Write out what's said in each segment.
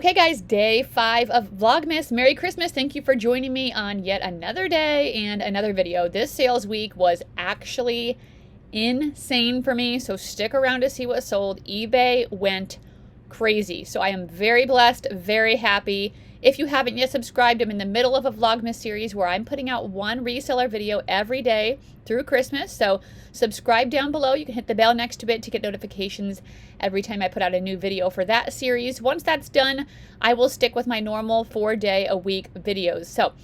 Okay guys, day 5 of Vlogmas. Merry Christmas. Thank you for joining me on yet another day and another video. This sales week was actually insane for me, so stick around to see what sold. eBay went crazy. So I am very blessed, very happy. If you haven't yet subscribed, I'm in the middle of a Vlogmas series where I'm putting out one reseller video every day through Christmas. So subscribe down below. You can hit the bell next to it to get notifications every time I put out a new video for that series. Once that's done, I will stick with my normal 4-day-a-week videos. So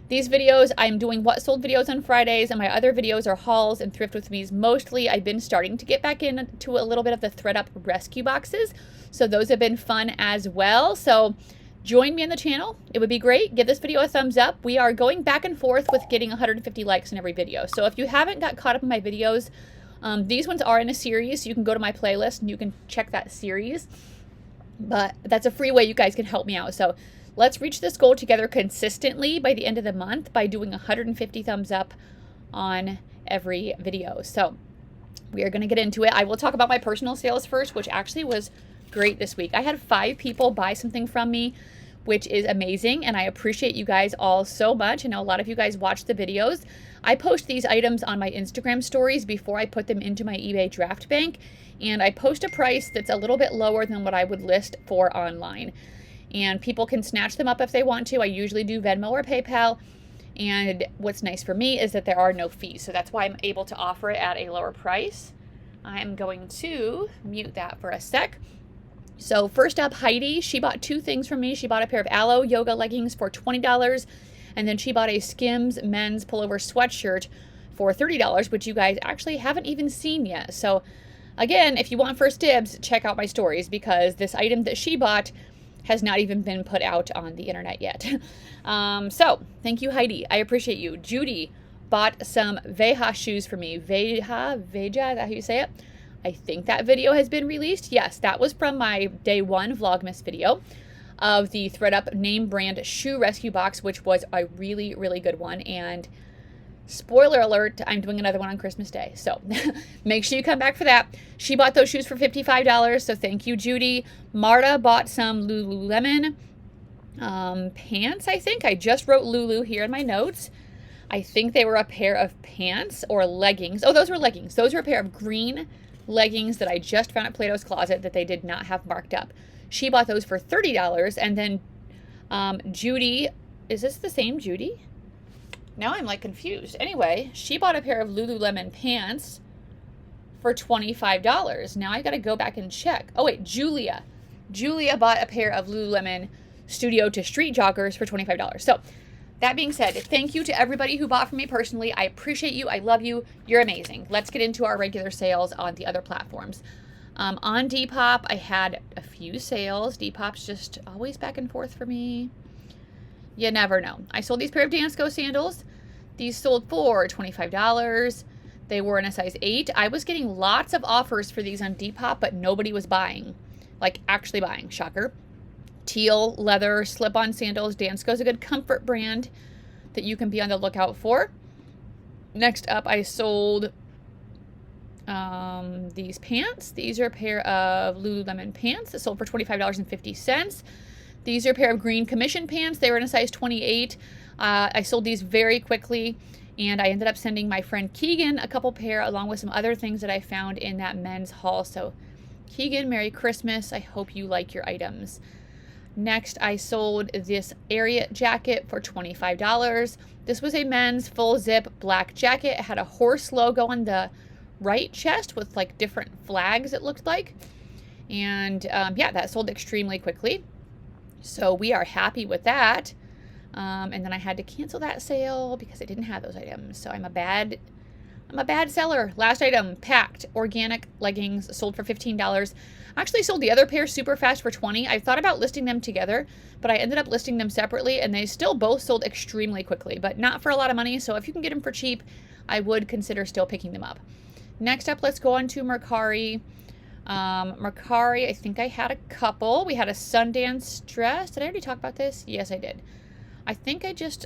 these videos, I'm doing what sold videos on Fridays, and my other videos are hauls and thrift with me's mostly. I've been starting to get back into a little bit of the ThredUp rescue boxes, so those have been fun as well. So join me on the channel. It would be great. Give this video a thumbs up. We are going back and forth with getting 150 likes in every video. So if you haven't got caught up in my videos, these ones are in a series. So you can go to my playlist and you can check that series. But that's a free way you guys can help me out. So let's reach this goal together consistently by the end of the month by doing 150 thumbs up on every video. So we are going to get into it. I will talk about my personal sales first, which actually was great this week. I had 5 people buy something from me, which is amazing, and I appreciate you guys all so much. I know a lot of you guys watch the videos. I post these items on my Instagram stories before I put them into my eBay draft bank, and I post a price that's a little bit lower than what I would list for online. And people can snatch them up if they want to. I usually do Venmo or PayPal, and what's nice for me is that there are no fees, so that's why I'm able to offer it at a lower price. I'm going to mute that for a sec. So first up, Heidi, she bought 2 things from me. She bought a pair of Aloe yoga leggings for $20, and then she bought a Skims men's pullover sweatshirt for $30, which you guys actually haven't even seen yet. So again, if you want first dibs, check out my stories, because this item that she bought has not even been put out on the internet yet. So thank you, Heidi. I appreciate you. Judy bought some Veja shoes for me. Veja, is that how you say it? I think that video has been released. Yes, that was from my day 1 Vlogmas video of the ThredUp name brand shoe rescue box, which was a really, really good one. And spoiler alert, I'm doing another one on Christmas Day. So make sure you come back for that. She bought those shoes for $55. So thank you, Judy. Marta bought some Lululemon pants, I think. I just wrote Lulu here in my notes. I think they were a pair of pants or leggings. Oh, those were leggings. Those were a pair of green leggings that I just found at Plato's Closet that they did not have marked up. She bought those for $30. And then Judy, is this the same Judy? Now I'm like confused. Anyway, she bought a pair of Lululemon pants for $25. Now I got to go back and check. Oh wait, Julia bought a pair of Lululemon studio to street joggers for $25. So that being said, thank you to everybody who bought from me personally. I appreciate you. I love you. You're amazing. Let's get into our regular sales on the other platforms. On Depop, I had a few sales. Depop's just always back and forth for me. You never know. I sold these pair of Dansko sandals. These sold for $25. They were in a size 8. I was getting lots of offers for these on Depop, but nobody was buying. Like, actually buying. Shocker. Teal leather slip-on sandals. Dansko's a good comfort brand that you can be on the lookout for. Next up, I sold these pants. These are a pair of Lululemon pants that sold for $25.50. These are a pair of green commission pants. They were in a size 28. I sold these very quickly, and I ended up sending my friend Keegan a couple pair along with some other things that I found in that men's haul. So Keegan, Merry Christmas. I hope you like your items. Next, I sold this Ariat jacket for $25. This was a men's full zip black jacket. It had a horse logo on the right chest with like different flags, it looked like. And yeah, that sold extremely quickly. So we are happy with that. And then I had to cancel that sale because I didn't have those items. So I'm a bad seller. Last item, packed organic leggings, sold for $15. I actually sold the other pair super fast for $20. I thought about listing them together, but I ended up listing them separately, and they still both sold extremely quickly, but not for a lot of money. So if you can get them for cheap, I would consider still picking them up. Next up, let's go on to Mercari. Mercari, I think I had a couple. We had a Sundance dress. Did I already talk about this? Yes, I did. I think I just...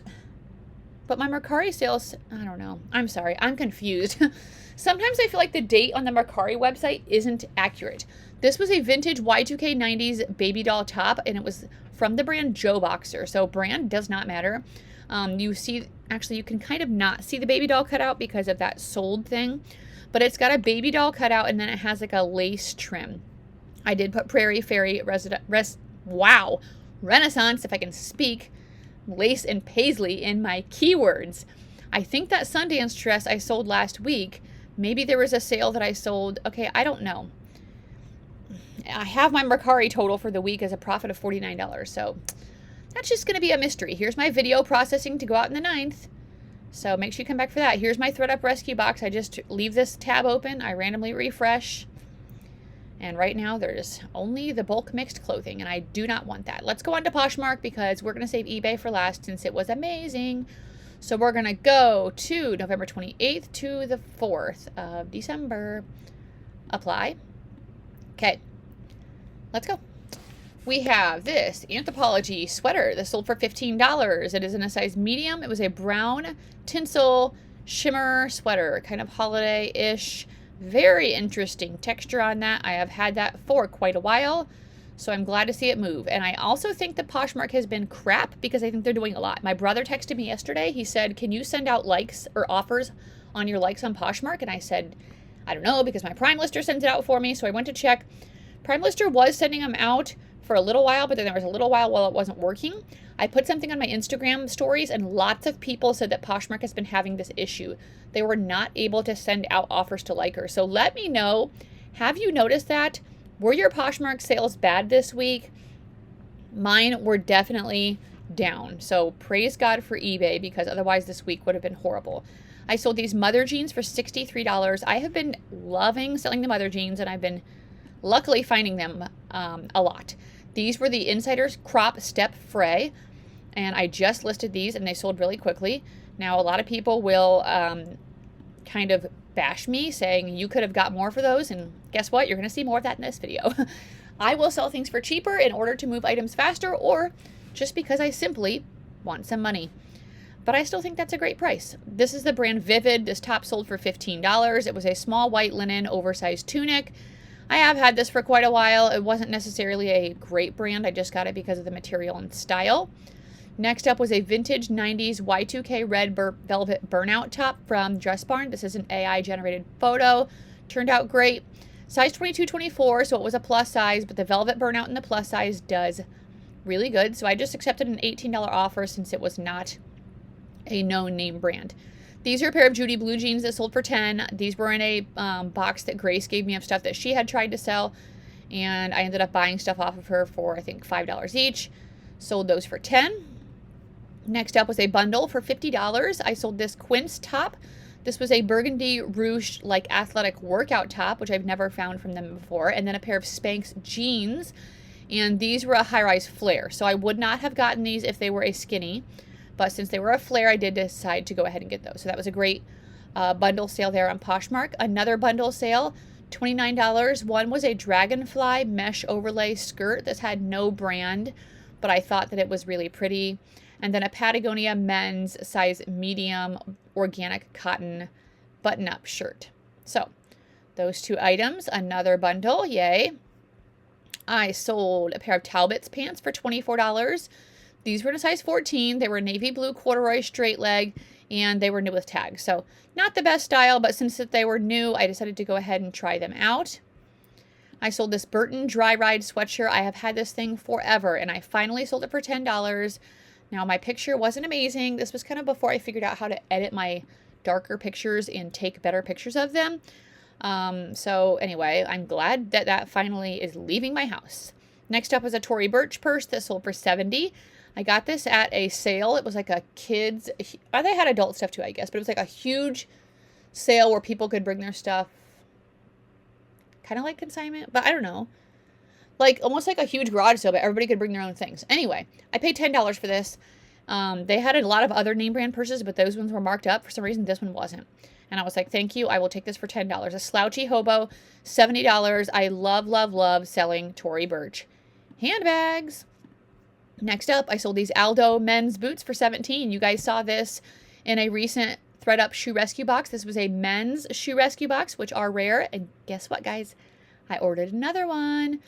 But my Mercari sales, I don't know. I'm sorry. I'm confused. Sometimes I feel like the date on the Mercari website isn't accurate. This was a vintage Y2K 90s baby doll top, and it was from the brand Joe Boxer. So brand does not matter. You see, actually, you can kind of not see the baby doll cutout because of that sold thing. But it's got a baby doll cutout, and then it has like a lace trim. I did put Prairie Fairy Renaissance, if I can speak, lace and paisley in my keywords. I think that Sundance dress I sold last week, maybe there was a sale that I sold. Okay, I don't know. I have my Mercari total for the week as a profit of $49. So that's just going to be a mystery. Here's my video processing to go out in the 9th. So make sure you come back for that. Here's my ThreadUp rescue box. I just leave this tab open. I randomly refresh. And right now there's only the bulk mixed clothing, and I do not want that. Let's go on to Poshmark because we're going to save eBay for last since it was amazing. So we're going to go to November 28th to the 4th of December. Apply. Okay. Let's go. We have this Anthropologie sweater. This sold for $15. It is in a size medium. It was a brown tinsel shimmer sweater, kind of holiday-ish. Very interesting texture on that. I have had that for quite a while, so I'm glad to see it move. And I also think that Poshmark has been crap because I think they're doing a lot. My brother texted me yesterday. He said, can you send out likes or offers on your likes on Poshmark? And I said, I don't know, because my PrimeLister sends it out for me. So I went to check. PrimeLister was sending them out for a little while, but then there was a little while it wasn't working. I put something on my Instagram stories, and lots of people said that Poshmark has been having this issue. They were not able to send out offers to likers. So let me know, have you noticed that? Were your Poshmark sales bad this week? Mine were definitely down. So praise God for eBay, because otherwise this week would have been horrible. I sold these mother jeans for $63. I have been loving selling the mother jeans, and I've been luckily finding them a lot. These were the Insider's Crop Step Fray, and I just listed these, and they sold really quickly. Now, a lot of people will kind of bash me, saying you could have got more for those, and guess what? You're going to see more of that in this video. I will sell things for cheaper in order to move items faster, or just because I simply want some money. But I still think that's a great price. This is the brand Vivid. This top sold for $15. It was a small white linen oversized tunic. I have had this for quite a while. It wasn't necessarily a great brand. I just got it because of the material and style. Next up was a vintage 90s Y2K red velvet burnout top from Dress Barn. This is an AI generated photo. Turned out great. Size 22-24, so it was a plus size, but the velvet burnout in the plus size does really good. So I just accepted an $18 offer since it was not a known name brand. These are a pair of Judy blue jeans that sold for $10. These were in a box that Grace gave me of stuff that she had tried to sell, and I ended up buying stuff off of her for, I think, $5 each. Sold those for $10. Next up was a bundle for $50. I sold this Quince top. This was a burgundy ruche like athletic workout top, which I've never found from them before, and then a pair of Spanx jeans, and these were a high-rise flare. So I would not have gotten these if they were a skinny. But since they were a flare, I did decide to go ahead and get those. So that was a great bundle sale there on Poshmark. Another bundle sale, $29. One was a dragonfly mesh overlay skirt. This had no brand, but I thought that it was really pretty. And then a Patagonia men's size medium organic cotton button-up shirt. So those two items, another bundle, yay. I sold a pair of Talbot's pants for $24. These were in a size 14. They were navy blue corduroy straight leg, and they were new with tags. So not the best style, but since they were new, I decided to go ahead and try them out. I sold this Burton Dry Ride sweatshirt. I have had this thing forever, and I finally sold it for $10. Now, my picture wasn't amazing. This was kind of before I figured out how to edit my darker pictures and take better pictures of them. So anyway, I'm glad that that finally is leaving my house. Next up was a Tory Burch purse that sold for $70. I got this at a sale. It was like a kids, they had adult stuff too, I guess, but it was like a huge sale where people could bring their stuff, kind of like consignment, but I don't know. Like almost like a huge garage sale, but everybody could bring their own things. Anyway, I paid $10 for this. They had a lot of other name brand purses, but those ones were marked up. For some reason, this one wasn't. And I was like, thank you. I will take this for $10. A slouchy hobo, $70. I love, love, love selling Tory Burch handbags. Next up, I sold these Aldo men's boots for $17. You guys saw this in a recent Thread Up Shoe Rescue Box. This was a men's shoe rescue box, which are rare. And guess what, guys? I ordered another one.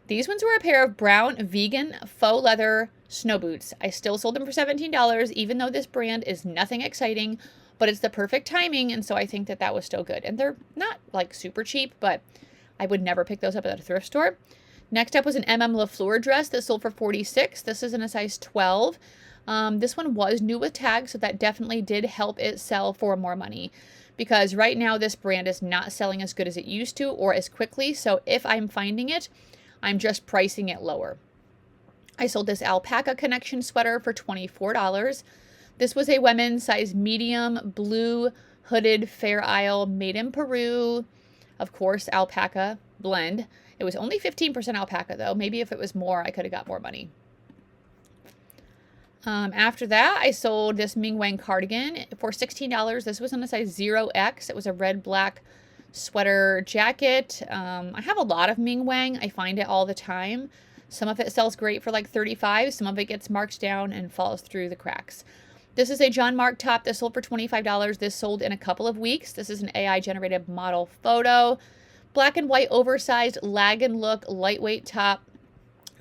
These ones were a pair of brown vegan faux leather snow boots. I still sold them for $17, even though this brand is nothing exciting, but it's the perfect timing, and so I think that that was still good. And they're not like super cheap, but I would never pick those up at a thrift store. Next up was an LaFleur dress that sold for $46. This is in a size 12. This one was new with tags, so that definitely did help it sell for more money, because right now this brand is not selling as good as it used to or as quickly. So if I'm finding it, I'm just pricing it lower. I sold this alpaca connection sweater for $24. This was a women's size medium blue hooded Fair Isle made in Peru. Of course, alpaca blend. It was only 15% alpaca though. Maybe if it was more, I could have got more money. After that, I sold this Ming Wang cardigan for $16. This was in a size 0X. It was a red-black sweater jacket. I have a lot of Ming Wang. I find it all the time. Some of it sells great for like $35. Some of it gets marked down and falls through the cracks. This is a John Mark top that sold for $25. This sold in a couple of weeks. This is an AI-generated model photo. Black and white oversized lag and look lightweight top.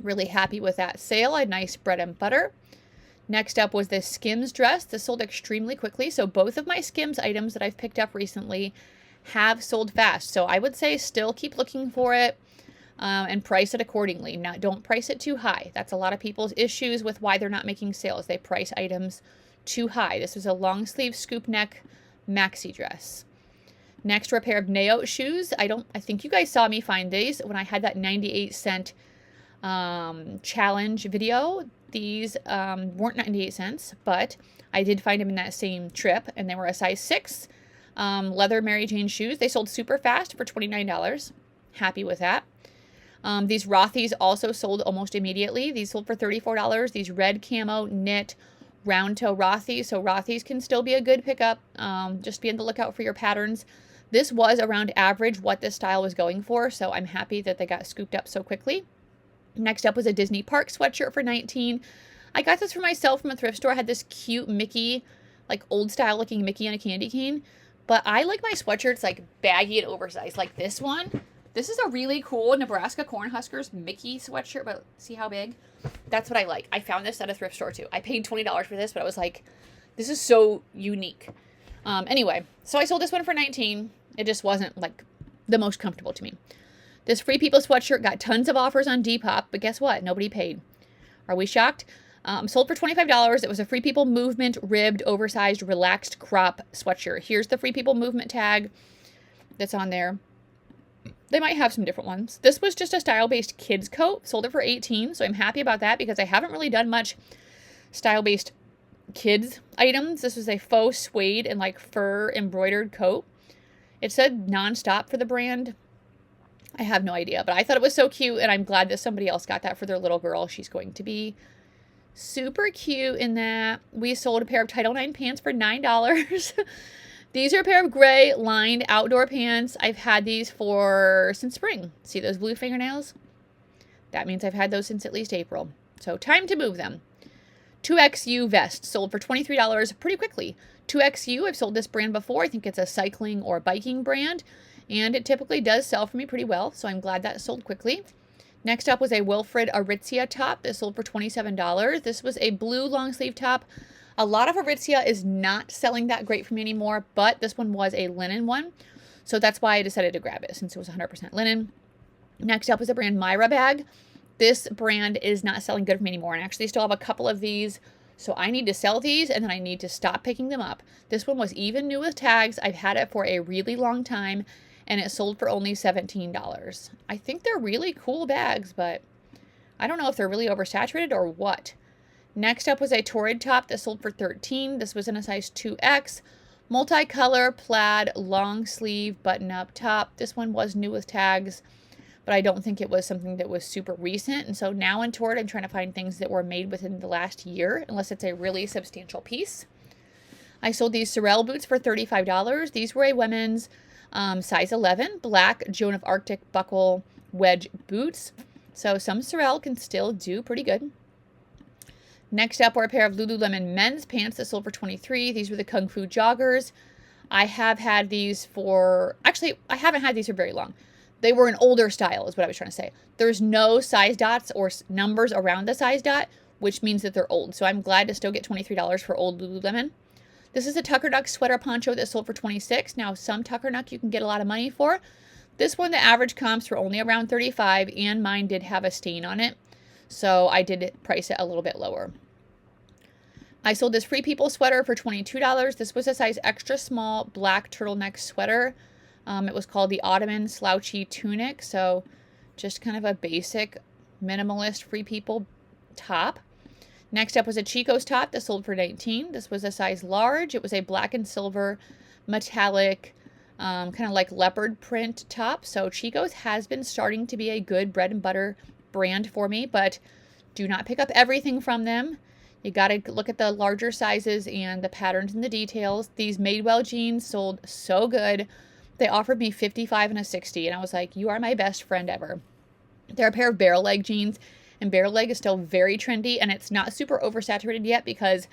Really happy with that sale. A nice bread and butter. Next up was this Skims dress. This sold extremely quickly. So both of my Skims items that I've picked up recently have sold fast. So I would say still keep looking for it and price it accordingly. Now, don't price it too high. That's a lot of people's issues with why they're not making sales. They price items too high. This was a long sleeve scoop neck maxi dress. Next were a pair of Naote shoes. I think you guys saw me find these when I had that 98-cent challenge video. These weren't 98 cents, but I did find them in that same trip, and they were a size 6 leather Mary Jane shoes. They sold super fast for $29. Happy with that. These Rothy's also sold almost immediately. These sold for $34. These red camo knit round toe Rothy's. So Rothy's can still be a good pickup. Just be on the lookout for your patterns. This was around average what this style was going for, so I'm happy that they got scooped up so quickly. Next up was a Disney Park sweatshirt for $19. I got this for myself from a thrift store. I had this cute Mickey, like old style looking Mickey on a candy cane. But I like my sweatshirts like baggy and oversized, like this one. This is a really cool Nebraska Cornhuskers Mickey sweatshirt, but see how big? That's what I like. I found this at a thrift store too. I paid $20 for this, but I was like, this is so unique. Anyway, so I sold this one for $19. It just wasn't like the most comfortable to me. This Free People sweatshirt got tons of offers on Depop, but guess what? Nobody paid. Are we shocked? Sold for $25. It was a Free People Movement ribbed, oversized, relaxed crop sweatshirt. Here's the Free People Movement tag that's on there. They might have some different ones. This was just a style-based kids coat. Sold it for $18, so I'm happy about that because I haven't really done much style-based kids items. This was a faux suede and like fur embroidered coat. It said nonstop for the brand. I have no idea, but I thought it was so cute, and I'm glad that somebody else got that for their little girl. She's going to be super cute in that. We sold a pair of Title IX pants for $9. These are a pair of gray lined outdoor pants. I've had these since spring. See those blue fingernails? That means I've had those since at least April. So time to move them. 2XU vest sold for $23 pretty quickly. 2XU, I've sold this brand before. I think it's a cycling or biking brand. And it typically does sell for me pretty well, so I'm glad that sold quickly. Next up was a Wilfred Aritzia top that sold for $27. This was a blue long sleeve top. A lot of Aritzia is not selling that great for me anymore, but this one was a linen one, so that's why I decided to grab it since it was 100% linen. Next up was a brand Myra bag. This brand is not selling good for me anymore, and I actually still have a couple of these, so I need to sell these, and then I need to stop picking them up. This one was even new with tags. I've had it for a really long time, and it sold for only $17. I think they're really cool bags, but I don't know if they're really oversaturated or what. Next up was a Torrid top that sold for $13. This was in a size 2X. Multicolor plaid long sleeve button-up top. This one was new with tags, but I don't think it was something that was super recent. And so now in Torrid, I'm trying to find things that were made within the last year, unless it's a really substantial piece. I sold these Sorel boots for $35. These were a women's size 11, black Joan of Arctic buckle wedge boots. So some Sorel can still do pretty good. Next up were a pair of Lululemon men's pants that sold for $23. These were the Kung Fu joggers. I have had these for, actually, I haven't had these for very long. They were an older style is what I was trying to say. There's no size dots or numbers around the size dot, which means that they're old. So I'm glad to still get $23 for old Lululemon. This is a Tucker Duck sweater poncho that sold for $26. Now, some Tucker Duck you can get a lot of money for. This one, the average comps were only around $35, and mine did have a stain on it. So I did price it a little bit lower. I sold this Free People sweater for $22. This was a size extra small black turtleneck sweater. It was called the Ottoman Slouchy Tunic. So just kind of a basic minimalist Free People top. Next up was a Chico's top that sold for $19. This was a size large. It was a black and silver metallic kind of like leopard print top. So Chico's has been starting to be a good bread and butter brand for me, but do not pick up everything from them. You got to look at the larger sizes and the patterns and the details. These Madewell jeans sold so good. They offered me $55 and a $60, and I was like, you are my best friend ever. They're a pair of barrel leg jeans, and barrel leg is still very trendy, and it's not super oversaturated yet because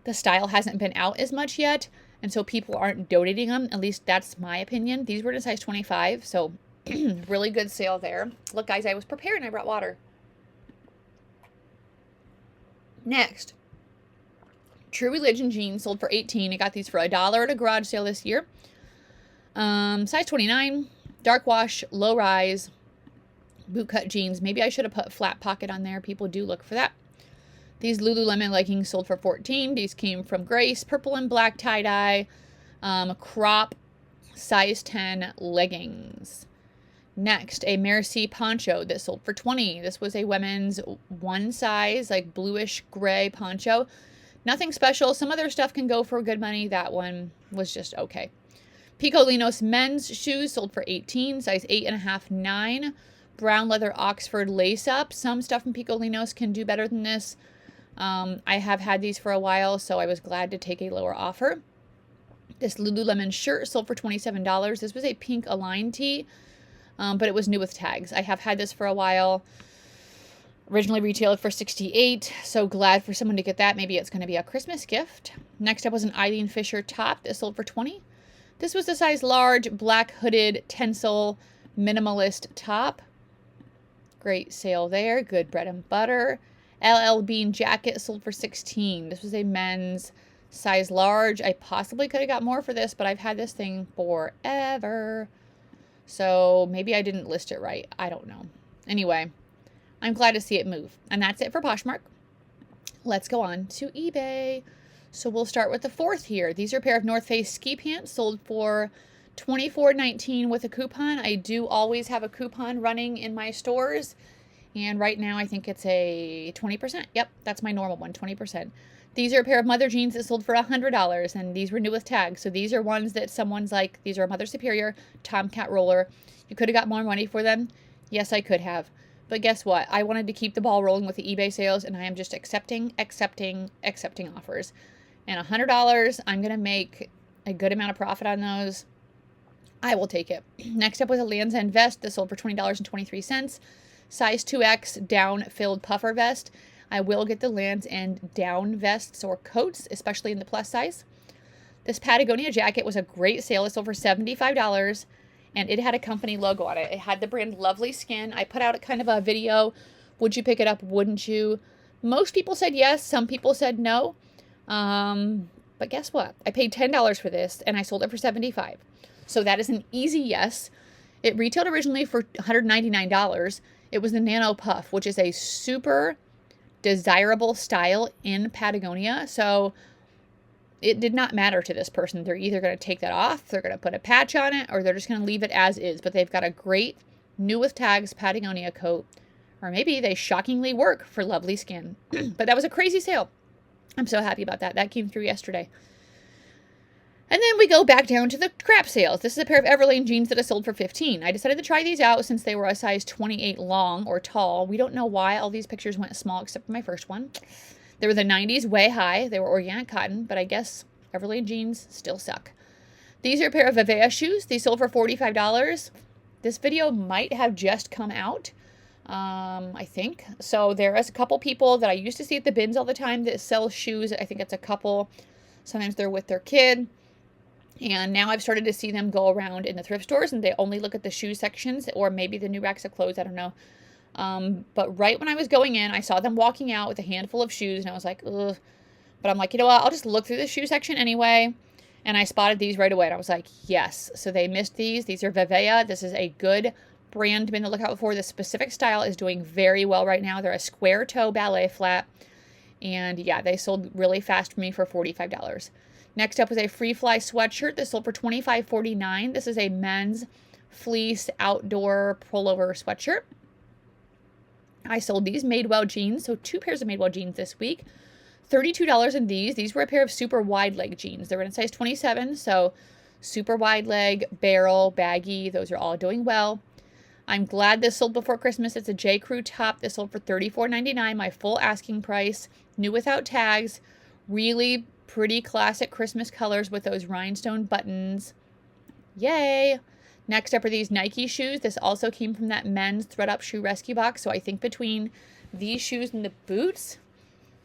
the style hasn't been out as much yet, and so people aren't donating them. At least that's my opinion. These were in a size 25, so really good sale there. Look, guys, I was prepared and I brought water. Next, True Religion jeans sold for $18. I got these for $1 at a garage sale this year. Size 29, dark wash, low rise, bootcut jeans. Maybe I should have put flat pocket on there. People do look for that. These Lululemon leggings sold for $14. These came from Grace, purple and black tie-dye, crop, size 10 leggings. Next, a Mercari poncho that sold for $20. This was a women's one size, like bluish gray poncho. Nothing special. Some other stuff can go for good money. That one was just okay. Picolinos men's shoes sold for $18, size 8.5, 9. Brown leather Oxford lace up. Some stuff from Picolinos can do better than this. I have had these for a while, so I was glad to take a lower offer. This Lululemon shirt sold for $27. This was a pink Align tee. But it was new with tags. I have had this for a while. Originally retailed for $68. So glad for someone to get that. Maybe it's going to be a Christmas gift. Next up was an Eileen Fisher top that sold for $20. This was the size large, black hooded, tencel, minimalist top. Great sale there. Good bread and butter. LL Bean jacket sold for $16. This was a men's size large. I possibly could have got more for this, but I've had this thing forever. So maybe I didn't list it right. I don't know. Anyway, I'm glad to see it move. And that's it for Poshmark. Let's go on to eBay. So we'll start with the fourth here. These are a pair of North Face ski pants sold for $24.19 with a coupon. I do always have a coupon running in my stores. And right now I think it's a 20%. Yep, that's my normal one, 20%. These are a pair of Mother jeans that sold for $100, and these were new with tags. So these are ones that someone's like, these are a Mother Superior Tomcat roller. You could have got more money for them. Yes, I could have. But guess what? I wanted to keep the ball rolling with the eBay sales, and I am just accepting offers. And $100, I'm going to make a good amount of profit on those. I will take it. Next up was a Lands' End vest that sold for $20.23. Size 2X down-filled puffer vest. I will get the Lands' End down vests or coats, especially in the plus size. This Patagonia jacket was a great sale. It sold for $75, and it had a company logo on it. It had the brand Lovely Skin. I put out a kind of a video. Would you pick it up? Wouldn't you? Most people said yes. Some people said no. But guess what? I paid $10 for this, and I sold it for $75. So that is an easy yes. It retailed originally for $199. It was the Nano Puff, which is a super desirable style in Patagonia. So it did not matter to this person. They're either going to take that off, they're going to put a patch on it, or they're just going to leave it as is. But they've got a great new with tags Patagonia coat. Or maybe they shockingly work for Lovely Skin. But that was a crazy sale. I'm so happy about that. That came through yesterday. And then we go back down to the crap sales. This is a pair of Everlane jeans that I sold for $15. I decided to try these out since they were a size 28 long or tall. We don't know why all these pictures went small except for my first one. They were the 90s way high. They were organic cotton, but I guess Everlane jeans still suck. These are a pair of Vivea shoes. These sold for $45. This video might have just come out. I think. So there is a couple people that I used to see at the bins all the time that sell shoes. I think it's a couple. Sometimes they're with their kid. And now I've started to see them go around in the thrift stores and they only look at the shoe sections or maybe the new racks of clothes. I don't know. But right when I was going in, I saw them walking out with a handful of shoes and I was like, ugh. But I'm like, you know what? I'll just look through the shoe section anyway. And I spotted these right away. And I was like, yes. So they missed these. These are Vivea. This is a good brand to be on the lookout for. This specific style is doing very well right now. They're a square toe ballet flat. And yeah, they sold really fast for me for $45. Next up was a Free Fly sweatshirt. This sold for $25.49. This is a men's fleece outdoor pullover sweatshirt. I sold these Madewell jeans. So 2 pairs of Madewell jeans this week. $32 in these. These were a pair of super wide leg jeans. They were in size 27. So super wide leg, barrel, baggy. Those are all doing well. I'm glad this sold before Christmas. It's a J. Crew top. This sold for $34.99, my full asking price. New without tags. Really pretty classic Christmas colors with those rhinestone buttons. Yay! Next up are these Nike shoes. This also came from that men's thread-up shoe rescue box. So I think between these shoes and the boots,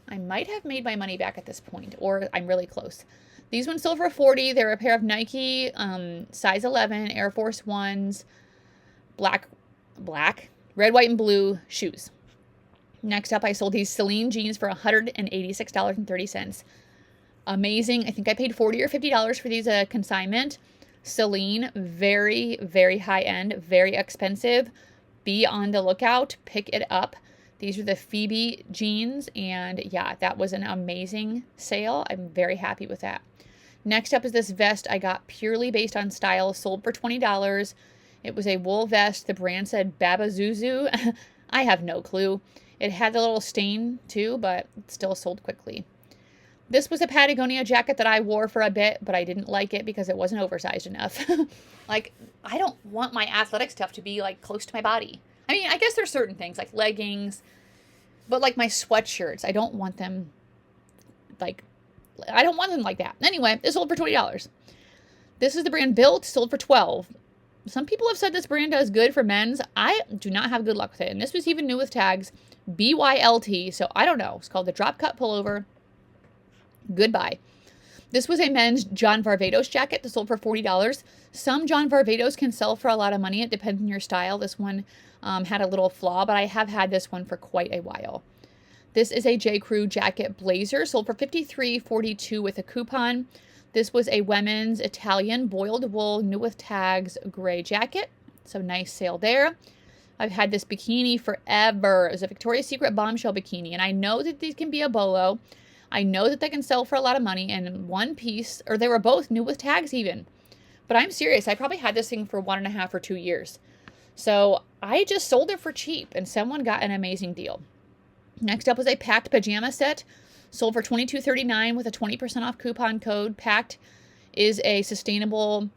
I might have made my money back at this point, or I'm really close. These ones sold for $40. They're a pair of Nike size 11 Air Force Ones. Black, red, white, and blue shoes. Next up, I sold these Celine jeans for $186.30. Amazing. I think I paid $40 or $50 for these consignment. Celine, very, very high end, very expensive. Be on the lookout. Pick it up. These are the Phoebe jeans, and yeah, that was an amazing sale. I'm very happy with that. Next up is this vest I got purely based on style, sold for $20. It was a wool vest. The brand said Babazuzu. I have no clue. It had the little stain too, but it still sold quickly. This was a Patagonia jacket that I wore for a bit, but I didn't like it because it wasn't oversized enough. Like, I don't want my athletic stuff to be like close to my body. I mean, I guess there's certain things like leggings, but like my sweatshirts, I don't want them like that. Anyway, this sold for $20. This is the brand Built, sold for $12. Some people have said this brand does good for men's. I do not have good luck with it. And this was even new with tags. BYLT. So I don't know. It's called the Drop Cut Pullover. Goodbye. This was a men's John Varvatos jacket that sold for $40. Some John Varvatos can sell for a lot of money. It depends on your style. This one had a little flaw, but I have had this one for quite a while. This is a J. Crew jacket blazer. Sold for $53.42 with a coupon. This was a women's Italian boiled wool, new with tags, gray jacket. So nice sale there. I've had this bikini forever. It was a Victoria's Secret bombshell bikini. And I know that these can be a bolo. I know that they can sell for a lot of money. And one piece, or they were both new with tags even. But I'm serious. I probably had this thing for 1.5 or 2 years. So I just sold it for cheap. And someone got an amazing deal. Next up was a Packed pajama set. Sold for $22.39 with a 20% off coupon code. Packed is a sustainable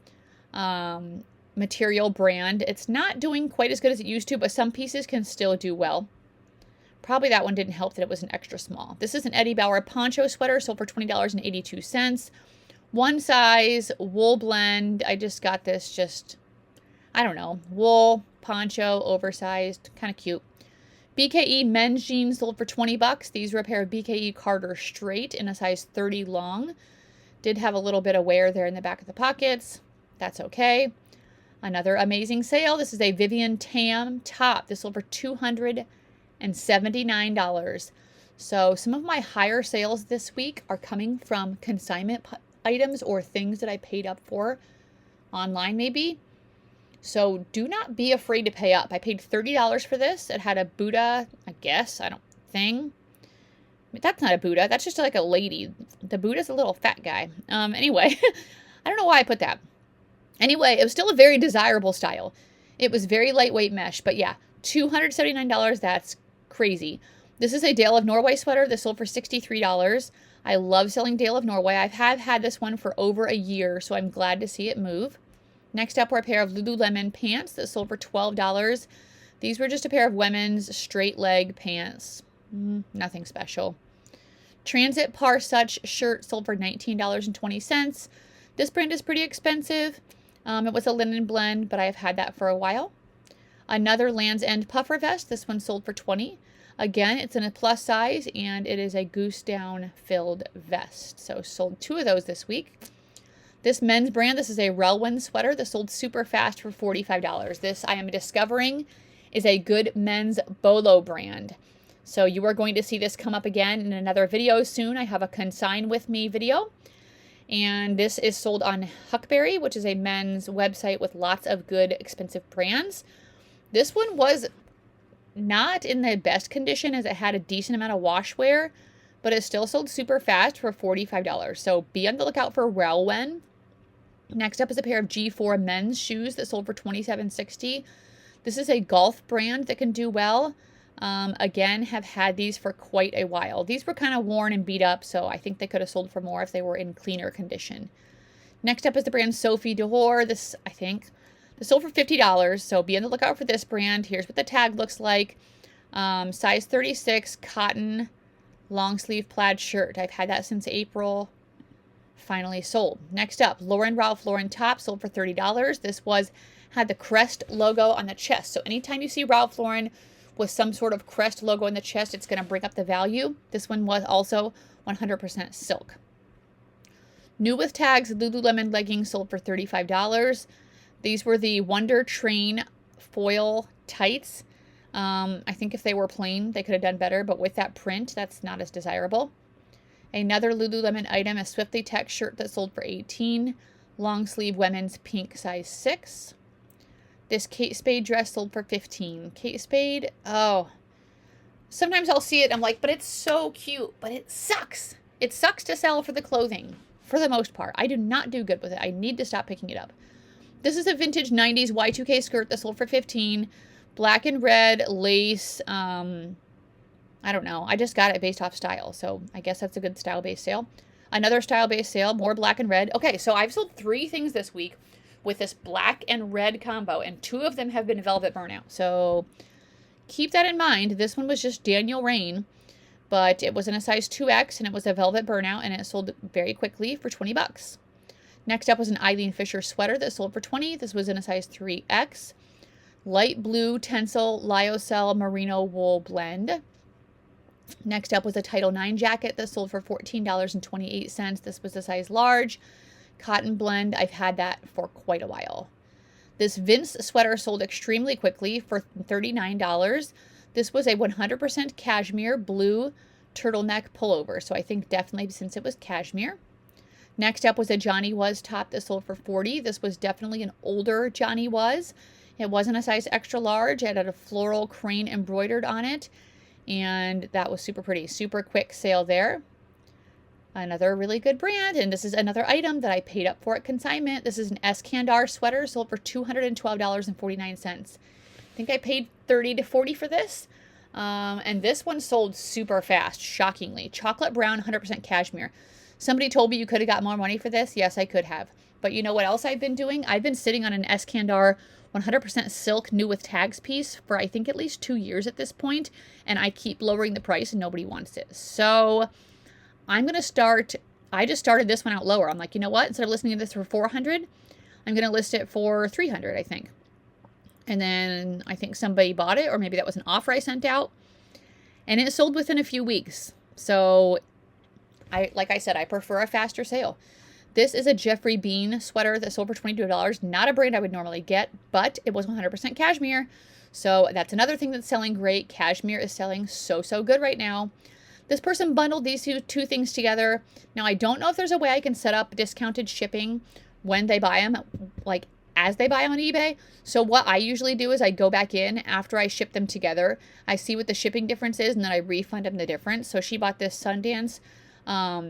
material brand. It's not doing quite as good as it used to, but some pieces can still do well. Probably that one didn't help that it was an extra small. This is an Eddie Bauer poncho sweater, sold for $20.82. One size, wool blend. I just got this I don't know, wool, poncho, oversized, kind of cute. BKE men's jeans sold for $20. These were a pair of BKE Carter straight in a size 30 long. Did have a little bit of wear there in the back of the pockets. That's okay. Another amazing sale. This is a Vivian Tam top. This sold for $279. So some of my higher sales this week are coming from consignment items or things that I paid up for online maybe. So do not be afraid to pay up. I paid $30 for this. It had a Buddha, thing. That's not a Buddha. That's just like a lady. The Buddha's a little fat guy. Anyway, I don't know why I put that. Anyway, it was still a very desirable style. It was very lightweight mesh. But yeah, $279. That's crazy. This is a Dale of Norway sweater. This sold for $63. I love selling Dale of Norway. I have had this one for over a year, so I'm glad to see it move. Next up were a pair of Lululemon pants that sold for $12. These were just a pair of women's straight leg pants. Nothing special. Transit Par Such shirt sold for $19.20. This brand is pretty expensive. It was a linen blend, but I have had that for a while. Another Land's End puffer vest. This one sold for $20. Again, it's in a plus size, and it is a goose down filled vest. So sold 2 of those this week. This men's brand, this is a Relwyn sweater that sold super fast for $45. This, I am discovering, is a good men's bolo brand. So you are going to see this come up again in another video soon. I have a consign with me video. And this is sold on Huckberry, which is a men's website with lots of good expensive brands. This one was not in the best condition, as it had a decent amount of wash wear, but it still sold super fast for $45. So be on the lookout for Relwyn. Next up is a pair of G4 men's shoes that sold for $27.60. This is a golf brand that can do well. Again, have had these for quite a while. These were kind of worn and beat up, so I think they could have sold for more if they were in cleaner condition. Next up is the brand Sophie Dehor. This sold for $50, so be on the lookout for this brand. Here's what the tag looks like. Size 36, cotton, long sleeve plaid shirt. I've had that since April. Finally sold. Next up, Ralph Lauren top, sold for $30. This had the crest logo on the chest. So anytime you see Ralph Lauren with some sort of crest logo in the chest, it's going to bring up the value. This one was also 100% silk. New with tags, Lululemon leggings sold for $35. These were the Wonder Train foil tights. I think if they were plain, they could have done better, but with that print, that's not as desirable. Another Lululemon item, a Swiftly Tech shirt that sold for $18. Long sleeve women's pink size 6. This Kate Spade dress sold for $15. Kate Spade, oh. Sometimes I'll see it, I'm like, but it's so cute, but it sucks. It sucks to sell for the clothing, for the most part. I do not do good with it. I need to stop picking it up. This is a vintage 90s Y2K skirt that sold for $15. Black and red lace. I don't know. I just got it based off style, so I guess that's a good style-based sale. Another style-based sale, more black and red. Okay, so I've sold 3 things this week with this black and red combo, and 2 of them have been velvet burnout. So keep that in mind. This one was just Daniel Rain, but it was in a size 2X, and it was a velvet burnout, and it sold very quickly for $20. Next up was an Eileen Fisher sweater that sold for $20. This was in a size 3X. Light blue Tencel Lyocell Merino wool blend. Next up was a Title IX jacket that sold for $14.28. This was a size large. Cotton blend. I've had that for quite a while. This Vince sweater sold extremely quickly for $39. This was a 100% cashmere blue turtleneck pullover. So I think definitely since it was cashmere. Next up was a Johnny Was top that sold for $40. This was definitely an older Johnny Was. It wasn't a size extra large. It had a floral crane embroidered on it. And that was super pretty. Super quick sale there. Another really good brand. And this is another item that I paid up for at consignment. This is an Eskandar sweater sold for $212.49. I think I paid $30 to $40 for this. And this one sold super fast, shockingly. Chocolate brown, 100% cashmere. Somebody told me you could have got more money for this. Yes, I could have. But you know what else I've been doing? I've been sitting on an Eskandar 100% silk new with tags piece for I think at least 2 years at this point, and I keep lowering the price and nobody wants it. So I'm going to start, I just started this one out lower. I'm like, you know what? Instead of listing this for $400, I'm going to list it for $300, I think. And then I think somebody bought it, or maybe that was an offer I sent out, and it sold within a few weeks. So like I said, I prefer a faster sale. This is a Jeffrey Bean sweater that sold for $22. Not a brand I would normally get, but it was 100% cashmere. So that's another thing that's selling great. Cashmere is selling so good right now. This person bundled these two things together. Now, I don't know if there's a way I can set up discounted shipping when they buy them, like as they buy on eBay. So what I usually do is I go back in after I ship them together. I see what the shipping difference is, and then I refund them the difference. So she bought this Sundance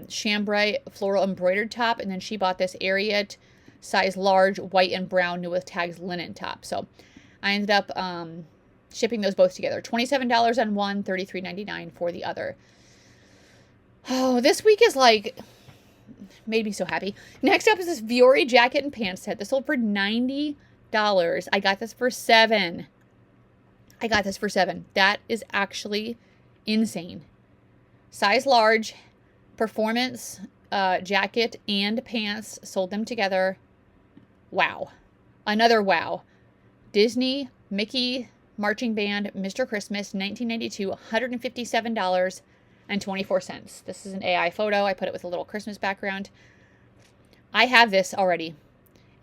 chambray floral embroidered top, and then she bought this Ariat size large white and brown new with tags linen top. So I ended up shipping those both together. $27 on one, $33.99 for the other. Oh, this week is like made me so happy. Next up is this Vuori jacket and pants set. This sold for $90. I got this for $7. That is actually insane. Size large, performance jacket and pants, sold them together. Wow. Another wow. Disney Mickey Marching Band, Mr. Christmas, 1992, $157.24. This is an AI photo. I put it with a little Christmas background. I have this already.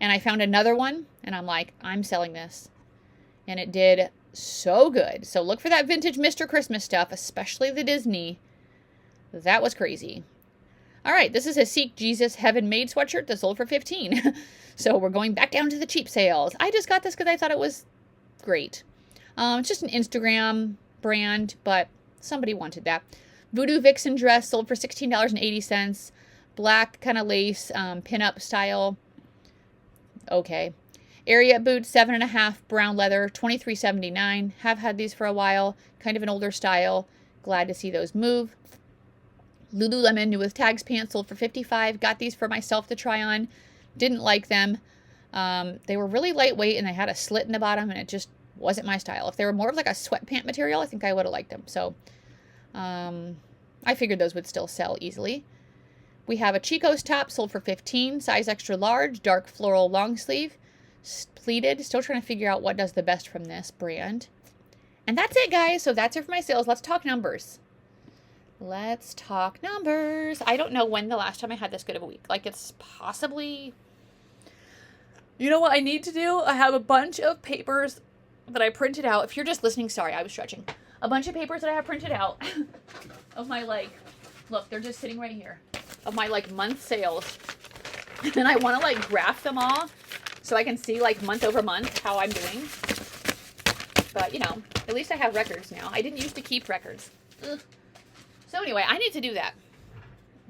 And I found another one, and I'm like, I'm selling this. And it did so good. So look for that vintage Mr. Christmas stuff, especially the Disney. That was crazy. All right, this is a Seek Jesus Heaven Made sweatshirt that sold for $15. So we're going back down to the cheap sales. I just got this because I thought it was great. It's just an Instagram brand, but somebody wanted that. Voodoo Vixen dress sold for $16.80. Black kind of lace, pinup style. Okay. Ariat boots, 7.5, brown leather, $23.79. Have had these for a while. Kind of an older style. Glad to see those move. Lululemon New with Tags pants sold for $55. Got these for myself to try on. Didn't like them. They were really lightweight and they had a slit in the bottom and it just wasn't my style. If they were more of like a sweatpant material, I think I would have liked them. So I figured those would still sell easily. We have a Chico's top sold for $15, size extra large, dark floral long sleeve, pleated. Still trying to figure out what does the best from this brand. And that's it, guys. So that's it for my sales. Let's talk numbers. Let's talk numbers. I don't know when the last time I had this good of a week. Like, it's possibly... You know what I need to do? I have a bunch of papers that I printed out. If you're just listening, sorry, I was stretching. A bunch of papers that I have printed out of my, like... Look, they're just sitting right here. Of my, like, month sales. And I want to, like, graph them all so I can see, like, month over month how I'm doing. But, you know, at least I have records now. I didn't used to keep records. Ugh. So anyway, I need to do that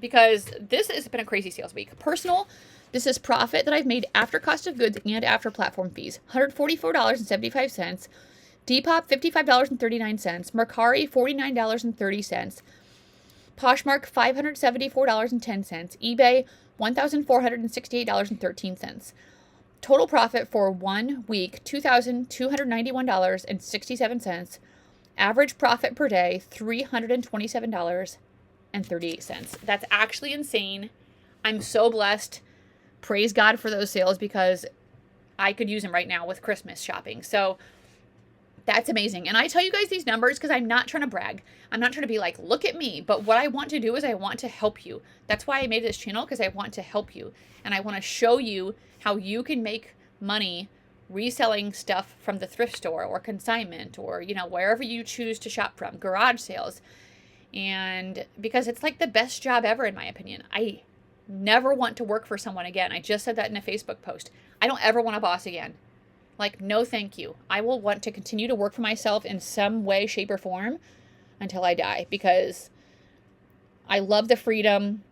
because this has been a crazy sales week. Personal, this is profit that I've made after cost of goods and after platform fees. $144.75. Depop, $55.39. Mercari, $49.30. Poshmark, $574.10. eBay, $1,468.13. Total profit for 1 week, $2,291.67. Average profit per day, $327.38. That's actually insane. I'm so blessed. Praise God for those sales because I could use them right now with Christmas shopping. So that's amazing. And I tell you guys these numbers because I'm not trying to brag. I'm not trying to be like, look at me. But what I want to do is I want to help you. That's why I made this channel, because I want to help you. And I want to show you how you can make money reselling stuff from the thrift store or consignment or, you know, wherever you choose to shop from, garage sales. And because it's like the best job ever, in my opinion. I never want to work for someone again. I just said that in a Facebook post. I don't ever want a boss again. Like, no, thank you. I will want to continue to work for myself in some way, shape, or form until I die because I love the freedom.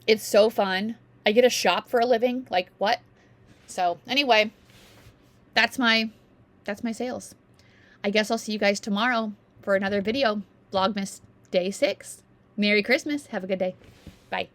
It's so fun. I get to shop for a living. Like, what? So anyway, that's my sales. I guess I'll see you guys tomorrow for another video. Vlogmas Day 6. Merry Christmas. Have a good day. Bye.